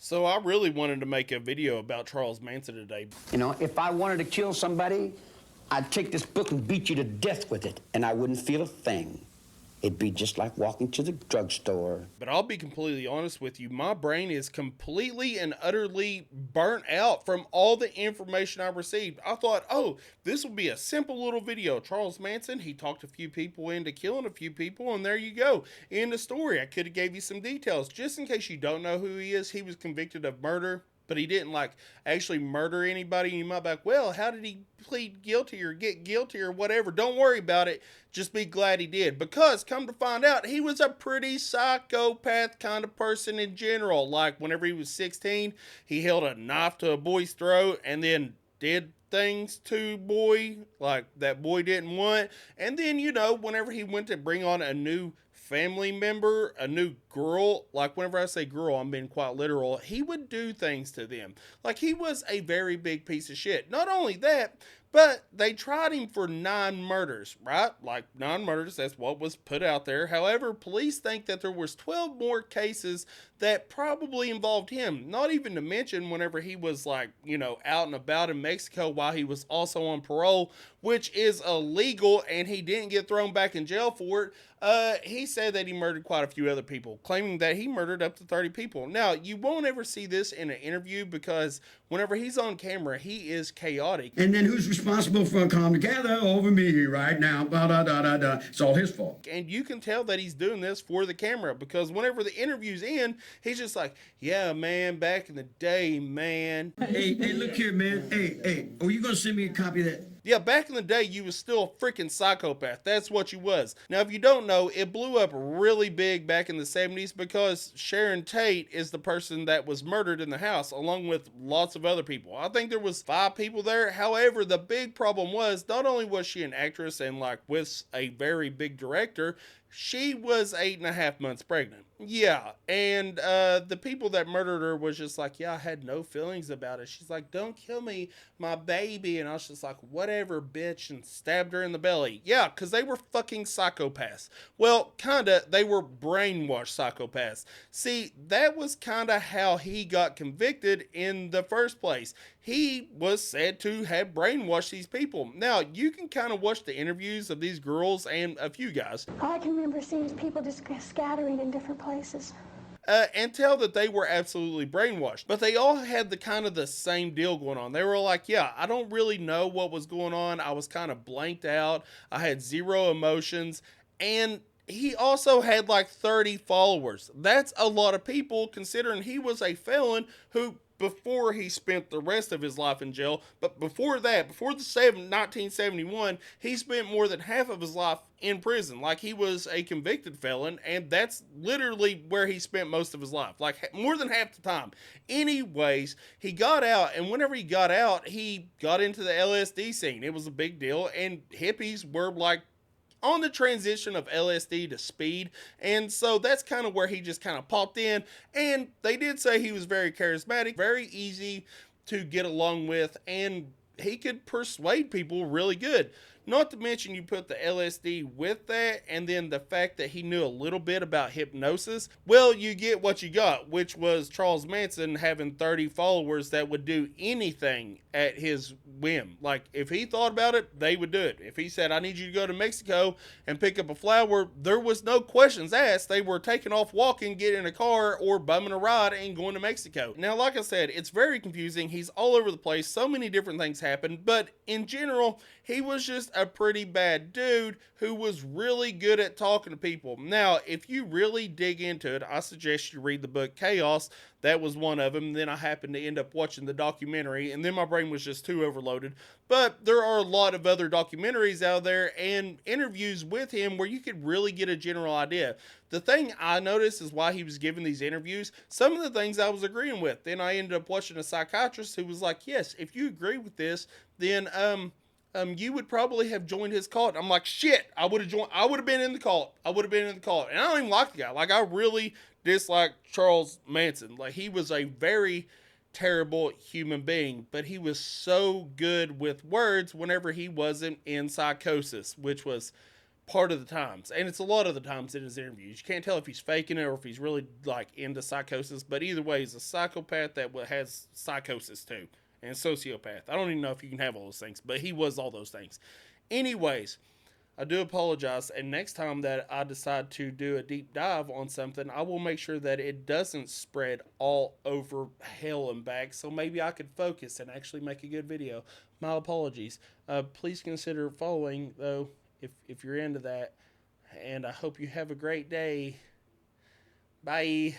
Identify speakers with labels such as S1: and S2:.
S1: So I really wanted to make a video about Charles Manson today.
S2: You know, if I wanted to kill somebody, I'd take this book and beat you to death with it, and I wouldn't feel a thing. It'd be just like walking to the drugstore.
S1: But I'll be completely honest with you, my brain is completely and utterly burnt out from all the information I received. I thought, oh, this will be a simple little video. Charles Manson, he talked a few people into killing a few people, and there you go. In the story, I could have gave you some details. Just in case you don't know who he is, he was convicted of murder, but he didn't actually murder anybody. You might be like, well, how did he plead guilty or get guilty or whatever? Don't worry about it. Just be glad he did. Because come to find out, he was a pretty psychopath kind of person in general. Like whenever he was 16, he held a knife to a boy's throat and then did things to boy like that boy didn't want. And then, whenever he went to bring on a new family member, a new girl, like whenever I say girl, I'm being quite literal, he would do things to them. Like he was a very big piece of shit. Not only that, but they tried him for 9 murders, right? Like 9 murders, that's what was put out there. However, police think that there was 12 more cases that probably involved him. Not even to mention whenever he was out and about in Mexico while he was also on parole, which is illegal, and he didn't get thrown back in jail for it. He said that he murdered quite a few other people, claiming that he murdered up to 30 people. Now, you won't ever see this in an interview because whenever he's on camera, he is chaotic.
S3: And then who's responsible for come together over me right now? It's all his fault.
S1: And you can tell that he's doing this for the camera because whenever the interview's in, he's just like, yeah, man, back in the day, man.
S3: Hey, look here, man. Hey, are you going to send me a copy of that?
S1: Yeah, back in the day, you was still a freaking psychopath. That's what you was. Now, if you don't know, it blew up really big back in the 70s because Sharon Tate is the person that was murdered in the house, along with lots of other people. I think there was 5 people there. However, the big problem was, not only was she an actress and with a very big director, she was 8.5 months pregnant. Yeah, and the people that murdered her was just like, yeah, I had no feelings about it. She's like, don't kill me, my baby. And I was just like, whatever, bitch, and stabbed her in the belly. Yeah, because they were fucking psychopaths. Well, kinda, they were brainwashed psychopaths. See, that was kinda how he got convicted in the first place. He was said to have brainwashed these people. Now, you can kind of watch the interviews of these girls and a few guys.
S4: All I can remember seeing is people just scattering in different places.
S1: And tell that they were absolutely brainwashed. But they all had the same deal going on. They were like, yeah, I don't really know what was going on. I was kind of blanked out. I had zero emotions. And he also had 30 followers. That's a lot of people considering he was a felon who, before he spent the rest of his life in jail, but before that, before the 1971, he spent more than half of his life in prison. He was a convicted felon, and that's literally where he spent most of his life, more than half the time. Anyways, he got out, and whenever he got out, he got into the LSD scene. It was a big deal, and hippies were on the transition of LSD to speed, and so that's kind of where he just kind of popped in. And they did say he was very charismatic, very easy to get along with, and he could persuade people really good. Not to mention you put the LSD with that, and then the fact that he knew a little bit about hypnosis. Well, you get what you got, which was Charles Manson having 30 followers that would do anything at his whim. If he thought about it, they would do it. If he said, I need you to go to Mexico and pick up a flower, there was no questions asked. They were taking off walking, getting in a car, or bumming a ride and going to Mexico. Now, like I said, it's very confusing. He's all over the place. So many different things happen, but in general, he was just a pretty bad dude who was really good at talking to people. Now, if you really dig into it, I suggest you read the book Chaos. That was one of them. Then I happened to end up watching the documentary, and then my brain was just too overloaded. But there are a lot of other documentaries out there and interviews with him where you could really get a general idea. The thing I noticed is why he was giving these interviews, some of the things I was agreeing with. Then I ended up watching a psychiatrist who was like, yes, if you agree with this, then you would probably have joined his cult. I'm like, shit, I would have been in the cult. And I don't even like the guy. I really dislike Charles Manson. He was a very terrible human being, but he was so good with words whenever he wasn't in psychosis, which was part of the times, and it's a lot of the times in his interviews. You can't tell if he's faking it or if he's really like into psychosis, but either way, he's a psychopath that has psychosis too, and sociopath. I don't even know if you can have all those things, but he was all those things. Anyways, I do apologize, and next time that I decide to do a deep dive on something, I will make sure that it doesn't spread all over hell and back, so maybe I could focus and actually make a good video. My apologies. Please consider following, though, if you're into that, and I hope you have a great day. Bye.